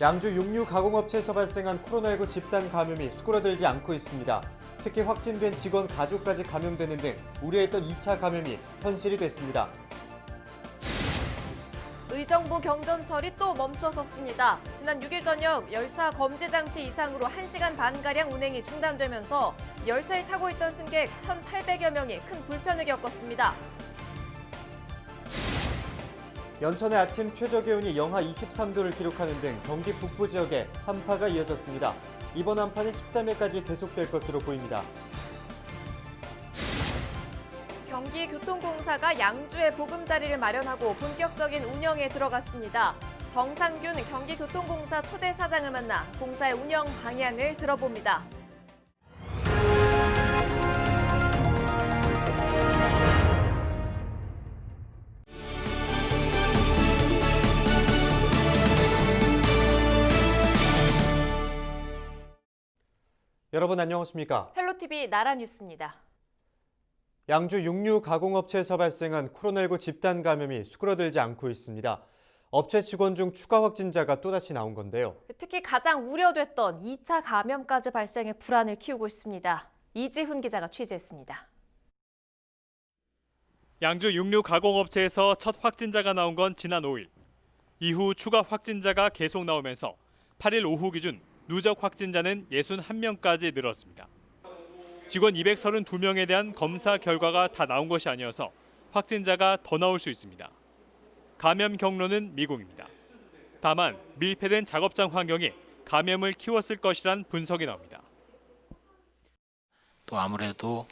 양주 육류 가공업체에서 발생한 코로나19 집단 감염이 수그러들지 않고 있습니다. 특히 확진된 직원 가족까지 감염되는 등 우려했던 2차 감염이 현실이 됐습니다. 의정부 경전철이 또 멈춰섰습니다. 지난 6일 저녁 열차 검지 장치 이상으로 1시간 반가량 운행이 중단되면서 열차에 타고 있던 승객 1,800여 명이 큰 불편을 겪었습니다. 연천의 아침 최저기온이 영하 23도를 기록하는 등 경기 북부 지역에 한파가 이어졌습니다. 이번 한파는 13일까지 계속될 것으로 보입니다. 경기교통공사가 양주에 보금자리를 마련하고 본격적인 운영에 들어갔습니다. 정상균 경기교통공사 초대 사장을 만나 공사의 운영 방향을 들어봅니다. 여러분 안녕하십니까? 헬로티비 나라뉴스입니다. 양주 육류 가공업체에서 발생한 코로나19 집단 감염이 수그러들지 않고 있습니다. 업체 직원 중 추가 확진자가 또다시 나온 건데요. 특히 가장 우려됐던 2차 감염까지 발생해 불안을 키우고 있습니다. 이지훈 기자가 취재했습니다. 양주 육류 가공업체에서 첫 확진자가 나온 건 지난 5일. 이후 추가 확진자가 계속 나오면서 8일 오후 기준 누적 확진자는 61명까지 늘었습니다. 직원 232명에 대한 검사 결과가 다 나온 것이 아니어서 확진자가 더 나올 수 있습니다. 감염 경로는 미국입니다. 다만 밀폐된 작업장 환경이 감염을 키웠을 것이란 분석이 나옵니다. 또 아무래도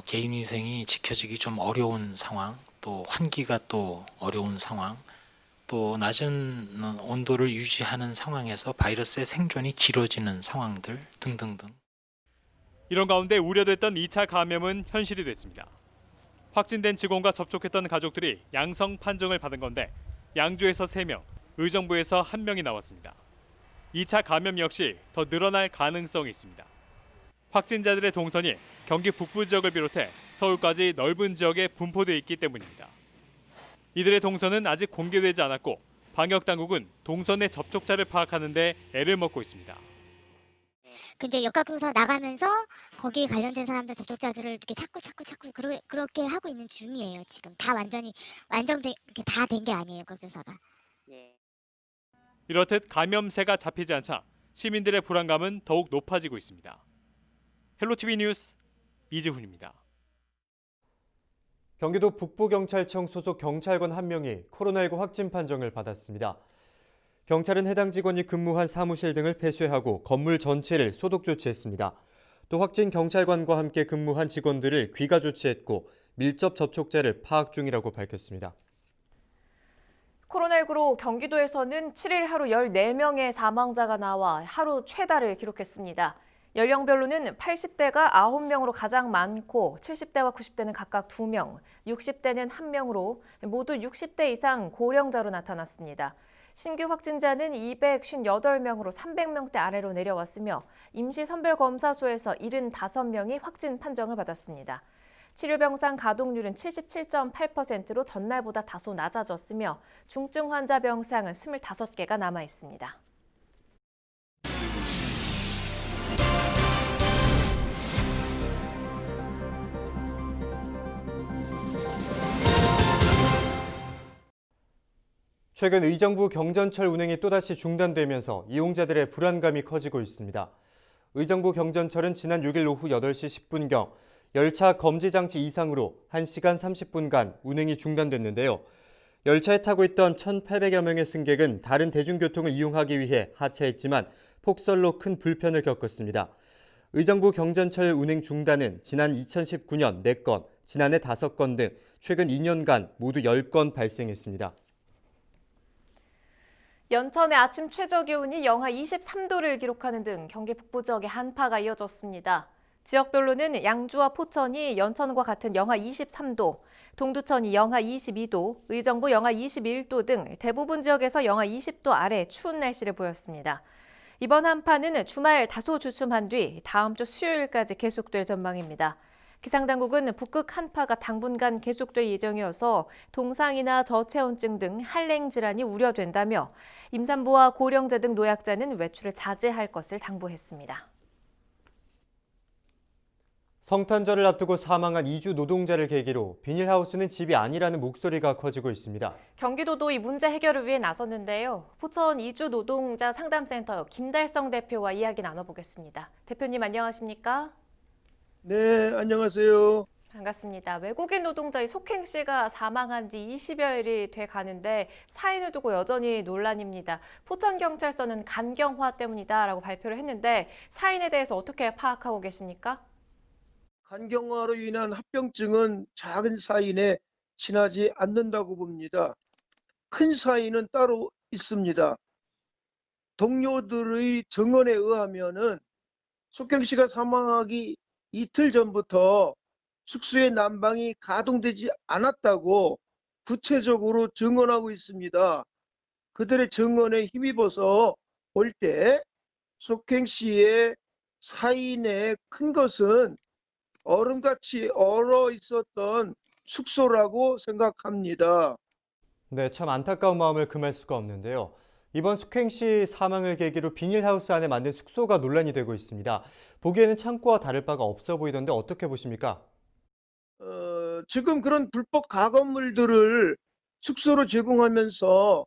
개인위생이 지켜지기 좀 어려운 상황, 또 환기가 또 어려운 상황, 또 낮은 온도를 유지하는 상황에서 바이러스의 생존이 길어지는 상황들 등등등. 이런 가운데 우려됐던 2차 감염은 현실이 됐습니다. 확진된 직원과 접촉했던 가족들이 양성 판정을 받은 건데 양주에서 3명, 의정부에서 1명이 나왔습니다. 2차 감염 역시 더 늘어날 가능성이 있습니다. 확진자들의 동선이 경기 북부 지역을 비롯해 서울까지 넓은 지역에 분포되어 있기 때문입니다. 이들의 동선은 아직 공개되지 않았고 방역당국은 동선의 접촉자를 파악하는 데 애를 먹고 있습니다. 근데 역학조사 나가면서 거기에 관련된 사람들 접촉자들을 이렇게 찾고 그렇게 하고 있는 중이에요. 지금 다 완전히 다 된 게 아니에요, 역학조사가. 이렇듯 감염세가 잡히지 않자 시민들의 불안감은 더욱 높아지고 있습니다. 헬로티비 뉴스 이지훈입니다. 경기도 북부경찰청 소속 경찰관 1명이 코로나19 확진 판정을 받았습니다. 경찰은 해당 직원이 근무한 사무실 등을 폐쇄하고 건물 전체를 소독 조치했습니다. 또 확진 경찰관과 함께 근무한 직원들을 귀가 조치했고 밀접 접촉자를 파악 중이라고 밝혔습니다. 코로나19로 경기도에서는 7일 하루 14명의 사망자가 나와 하루 최다를 기록했습니다. 연령별로는 80대가 9명으로 가장 많고 70대와 90대는 각각 2명, 60대는 1명으로 모두 60대 이상 고령자로 나타났습니다. 신규 확진자는 258명으로 300명대 아래로 내려왔으며 임시선별검사소에서 75명이 확진 판정을 받았습니다. 치료병상 가동률은 77.8%로 전날보다 다소 낮아졌으며 중증 환자 병상은 25개가 남아 있습니다. 최근 의정부 경전철 운행이 또다시 중단되면서 이용자들의 불안감이 커지고 있습니다. 의정부 경전철은 지난 6일 오후 8시 10분경 열차 검지장치 이상으로 1시간 30분간 운행이 중단됐는데요. 열차에 타고 있던 1,800여 명의 승객은 다른 대중교통을 이용하기 위해 하차했지만 폭설로 큰 불편을 겪었습니다. 의정부 경전철 운행 중단은 지난 2019년 4건, 지난해 5건 등 최근 2년간 모두 10건 발생했습니다. 연천의 아침 최저기온이 영하 23도를 기록하는 등 경기 북부 지역에 한파가 이어졌습니다. 지역별로는 양주와 포천이 연천과 같은 영하 23도, 동두천이 영하 22도, 의정부 영하 21도 등 대부분 지역에서 영하 20도 아래 추운 날씨를 보였습니다. 이번 한파는 주말 다소 주춤한 뒤 다음 주 수요일까지 계속될 전망입니다. 기상당국은 북극 한파가 당분간 계속될 예정이어서 동상이나 저체온증 등 한랭 질환이 우려된다며 임산부와 고령자 등 노약자는 외출을 자제할 것을 당부했습니다. 성탄절을 앞두고 사망한 이주 노동자를 계기로 비닐하우스는 집이 아니라는 목소리가 커지고 있습니다. 경기도도 이 문제 해결을 위해 나섰는데요. 포천 이주 노동자 상담센터 김달성 대표와 이야기 나눠보겠습니다. 대표님 안녕하십니까? 네, 안녕하세요. 반갑습니다. 외국인 노동자의 속행 씨가 사망한 지 20여일이 돼 가는데 사인을 두고 여전히 논란입니다. 포천경찰서는 간경화 때문이다라고 발표를 했는데 사인에 대해서 어떻게 파악하고 계십니까? 간경화로 인한 합병증은 작은 사인에 지나지 않는다고 봅니다. 큰 사인은 따로 있습니다. 동료들의 증언에 의하면은 속경 씨가 사망하기 이틀 전부터 숙소의 난방이 가동되지 않았다고 구체적으로 증언하고 있습니다. 그들의 증언에 힘입어서 볼 때 속행 씨의 사인의 큰 것은 얼음같이 얼어 있었던 숙소라고 생각합니다. 네, 참 안타까운 마음을 금할 수가 없는데요. 이번 숙행 씨 사망을 계기로 비닐하우스 안에 만든 숙소가 논란이 되고 있습니다. 보기에는 창고와 다를 바가 없어 보이던데 어떻게 보십니까? 지금 그런 불법 가건물들을 숙소로 제공하면서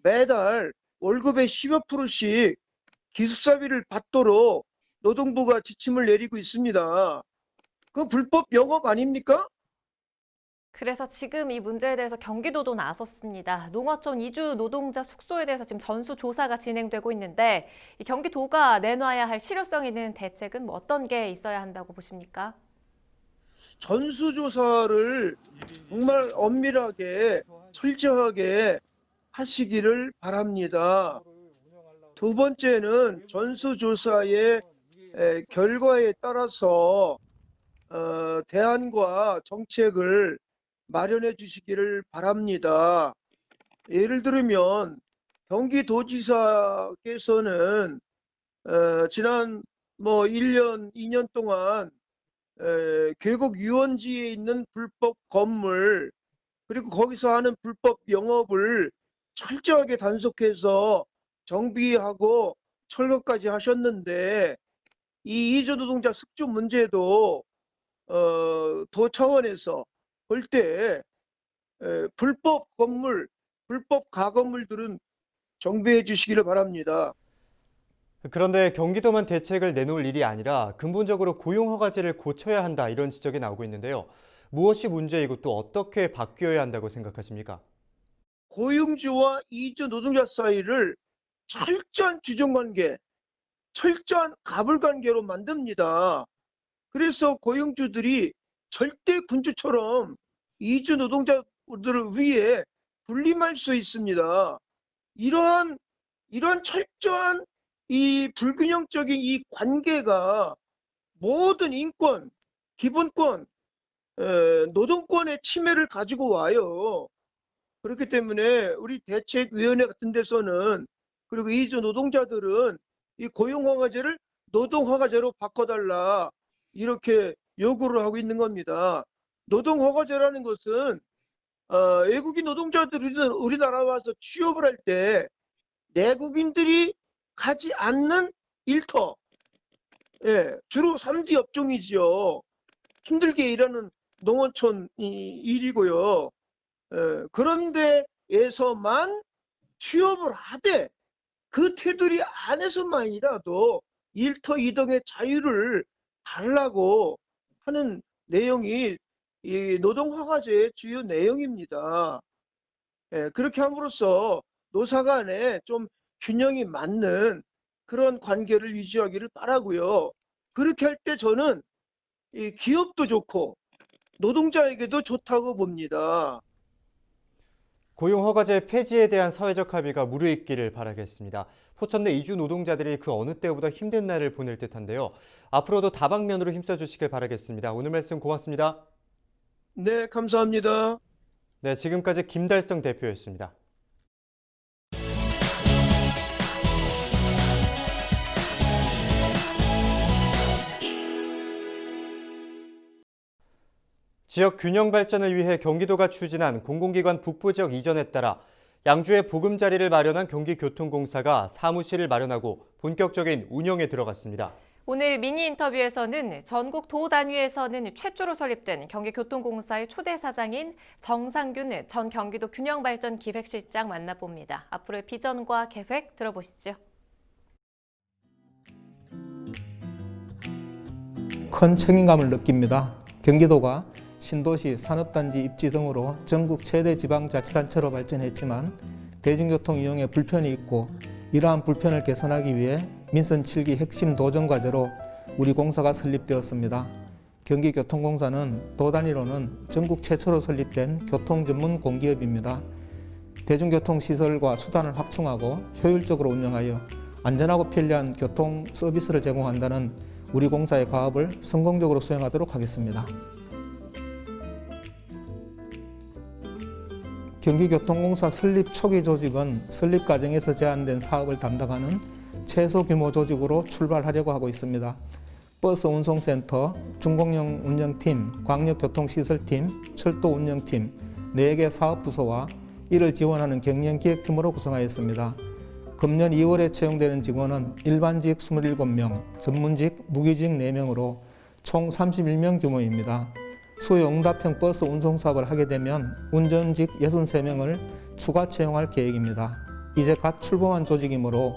매달 월급의 10여 %씩 기숙사비를 받도록 노동부가 지침을 내리고 있습니다. 그 불법 영업 아닙니까? 그래서 지금 이 문제에 대해서 경기도도 나섰습니다. 농어촌 이주 노동자 숙소에 대해서 지금 전수조사가 진행되고 있는데 이 경기도가 내놔야 할 실효성 있는 대책은 뭐 어떤 게 있어야 한다고 보십니까? 전수조사를 정말 엄밀하게 철저하게 하시기를 바랍니다. 두 번째는 전수조사의 결과에 따라서 대안과 정책을 마련해 주시기를 바랍니다. 예를 들면 경기도지사께서는 지난 1년, 2년 동안 계곡 유원지에 있는 불법 건물 그리고 거기서 하는 불법 영업을 철저하게 단속해서 정비하고 철거까지 하셨는데 이 이주 노동자 숙주 문제도 도 차원에서 볼 때 불법 건물, 불법 가건물들은 정비해 주시기를 바랍니다. 그런데 경기도만 대책을 내놓을 일이 아니라 근본적으로 고용허가제를 고쳐야 한다 이런 지적이 나오고 있는데요. 무엇이 문제이고 또 어떻게 바뀌어야 한다고 생각하십니까? 고용주와 이주 노동자 사이를 철저한 주정관계, 철저한 가불관계로 만듭니다. 그래서 고용주들이 절대 군주처럼 이주 노동자들을 위해 군림할 수 있습니다. 이러한 철저한 이 불균형적인 이 관계가 모든 인권, 기본권, 노동권의 침해를 가지고 와요. 그렇기 때문에 우리 대책위원회 같은 데서는 그리고 이주 노동자들은 이 고용허가제를 노동허가제로 바꿔달라 이렇게 요구를 하고 있는 겁니다. 노동허가제라는 것은 외국인 노동자들이 우리나라 와서 취업을 할 때 내국인들이 가지 않는 일터, 주로 3D 업종이지요. 힘들게 일하는 농어촌 일이고요. 그런 데에서만 취업을 하되 그 테두리 안에서만이라도 일터 이동의 자유를 달라고 하는 내용이 이 노동허가제의 주요 내용입니다. 그렇게 함으로써 노사 간에 좀 균형이 맞는 그런 관계를 유지하기를 바라고요. 그렇게 할 때 저는 이 기업도 좋고 노동자에게도 좋다고 봅니다. 고용허가제 폐지에 대한 사회적 합의가 무르익기를 바라겠습니다. 포천 내 이주 노동자들이 그 어느 때보다 힘든 날을 보낼 듯한데요. 앞으로도 다방면으로 힘써주시길 바라겠습니다. 오늘 말씀 고맙습니다. 네, 감사합니다. 네, 지금까지 김달성 대표였습니다. 지역 균형 발전을 위해 경기도가 추진한 공공기관 북부 지역 이전에 따라 양주에 보금자리를 마련한 경기교통공사가 사무실을 마련하고 본격적인 운영에 들어갔습니다. 오늘 미니 인터뷰에서는 전국 도 단위에서는 최초로 설립된 경기교통공사의 초대 사장인 정상균 전 경기도 균형발전기획실장 만나봅니다. 앞으로의 비전과 계획 들어보시죠. 큰 책임감을 느낍니다. 경기도가 신도시, 산업단지 입지 등으로 전국 최대 지방자치단체로 발전했지만 대중교통 이용에 불편이 있고 이러한 불편을 개선하기 위해 민선 7기 핵심 도전과제로 우리 공사가 설립되었습니다. 경기교통공사는 도 단위로는 전국 최초로 설립된 교통전문 공기업입니다. 대중교통시설과 수단을 확충하고 효율적으로 운영하여 안전하고 편리한 교통 서비스를 제공한다는 우리 공사의 과업을 성공적으로 수행하도록 하겠습니다. 경기교통공사 설립 초기 조직은 설립 과정에서 제안된 사업을 담당하는 최소 규모 조직으로 출발하려고 하고 있습니다. 버스 운송센터, 중공영 운영팀, 광역교통시설팀, 철도 운영팀, 4개 사업부서와 이를 지원하는 경영기획팀으로 구성하였습니다. 금년 2월에 채용되는 직원은 일반직 27명, 전문직, 무기직 4명으로 총 31명 규모입니다. 수요 응답형 버스 운송 사업을 하게 되면 운전직 63명을 추가 채용할 계획입니다. 이제 갓 출범한 조직이므로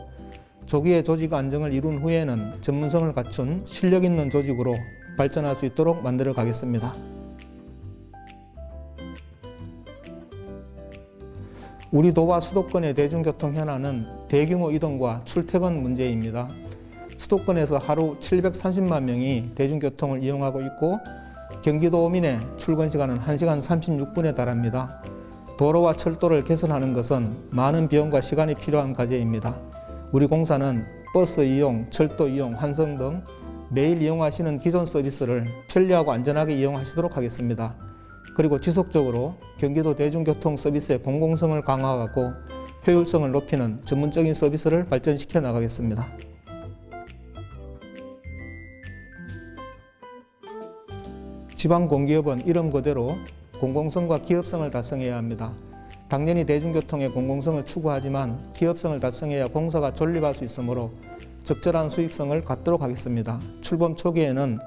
조기에 조직 안정을 이룬 후에는 전문성을 갖춘 실력 있는 조직으로 발전할 수 있도록 만들어 가겠습니다. 우리 도와 수도권의 대중교통 현안은 대규모 이동과 출퇴근 문제입니다. 수도권에서 하루 730만 명이 대중교통을 이용하고 있고 경기도민의 출근 시간은 1시간 36분에 달합니다. 도로와 철도를 개선하는 것은 많은 비용과 시간이 필요한 과제입니다. 우리 공사는 버스 이용, 철도 이용, 환승 등 매일 이용하시는 기존 서비스를 편리하고 안전하게 이용하시도록 하겠습니다. 그리고 지속적으로 경기도 대중교통 서비스의 공공성을 강화하고 효율성을 높이는 전문적인 서비스를 발전시켜 나가겠습니다. 지방공기업은 이름 그대로 공공성과 기업성을 달성해야 합니다. 당연히 대중교통의 공공성을 추구하지만 기업성을 달성해야 공사가 존립할 수 있으므로 적절한 수익성을 갖도록 하겠습니다. 출범 초기에는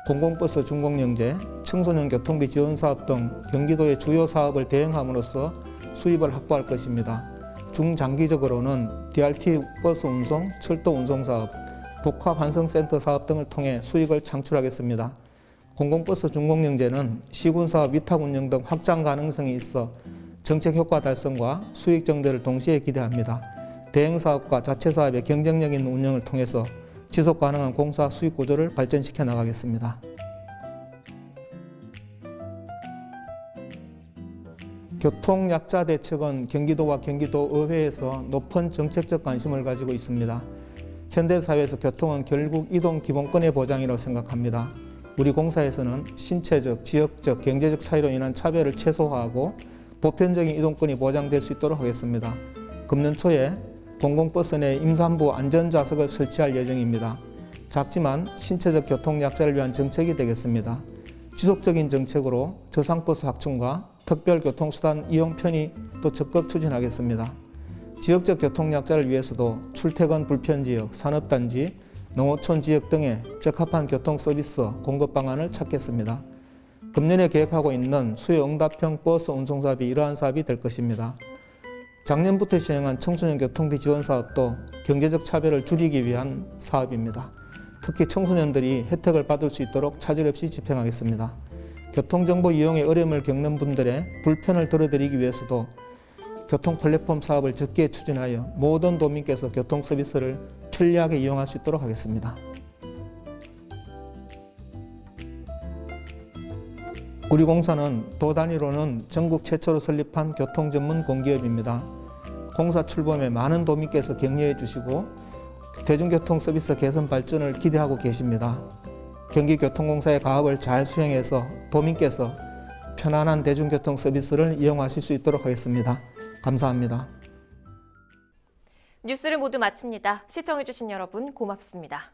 공공버스 준공영제, 청소년 교통비 지원 사업 등 경기도의 주요 사업을 대행함으로써 수입을 확보할 것입니다. 중장기적으로는 DRT 버스 운송, 철도 운송 사업, 복합 환승센터 사업 등을 통해 수익을 창출하겠습니다. 공공버스 준공영제는 시군사업 위탁 운영 등 확장 가능성이 있어 정책 효과 달성과 수익 증대를 동시에 기대합니다. 대행사업과 자체사업의 경쟁력 있는 운영을 통해서 지속 가능한 공사 수익 구조를 발전시켜 나가겠습니다. 교통약자 대책은 경기도와 경기도의회에서 높은 정책적 관심을 가지고 있습니다. 현대사회에서 교통은 결국 이동 기본권의 보장이라고 생각합니다. 우리 공사에서는 신체적, 지역적, 경제적 차이로 인한 차별을 최소화하고 보편적인 이동권이 보장될 수 있도록 하겠습니다. 금년 초에 공공버스 내 임산부 안전좌석을 설치할 예정입니다. 작지만 신체적 교통약자를 위한 정책이 되겠습니다. 지속적인 정책으로 저상버스 확충과 특별교통수단 이용 편의도 적극 추진하겠습니다. 지역적 교통약자를 위해서도 출퇴근 불편지역, 산업단지, 농어촌 지역 등에 적합한 교통서비스 공급 방안을 찾겠습니다. 금년에 계획하고 있는 수요응답형 버스 운송사업이 이러한 사업이 될 것입니다. 작년부터 시행한 청소년 교통비 지원 사업도 경제적 차별을 줄이기 위한 사업입니다. 특히 청소년들이 혜택을 받을 수 있도록 차질 없이 집행하겠습니다. 교통정보 이용에 어려움을 겪는 분들의 불편을 덜어드리기 위해서도 교통 플랫폼 사업을 적기에 추진하여 모든 도민께서 교통 서비스를 편리하게 이용할 수 있도록 하겠습니다. 우리 공사는 도 단위로는 전국 최초로 설립한 교통 전문 공기업입니다. 공사 출범에 많은 도민께서 격려해 주시고 대중교통 서비스 개선 발전을 기대하고 계십니다. 경기교통공사의 가업을 잘 수행해서 도민께서 편안한 대중교통 서비스를 이용하실 수 있도록 하겠습니다. 감사합니다. 뉴스를 모두 마칩니다. 시청해주신 여러분 고맙습니다.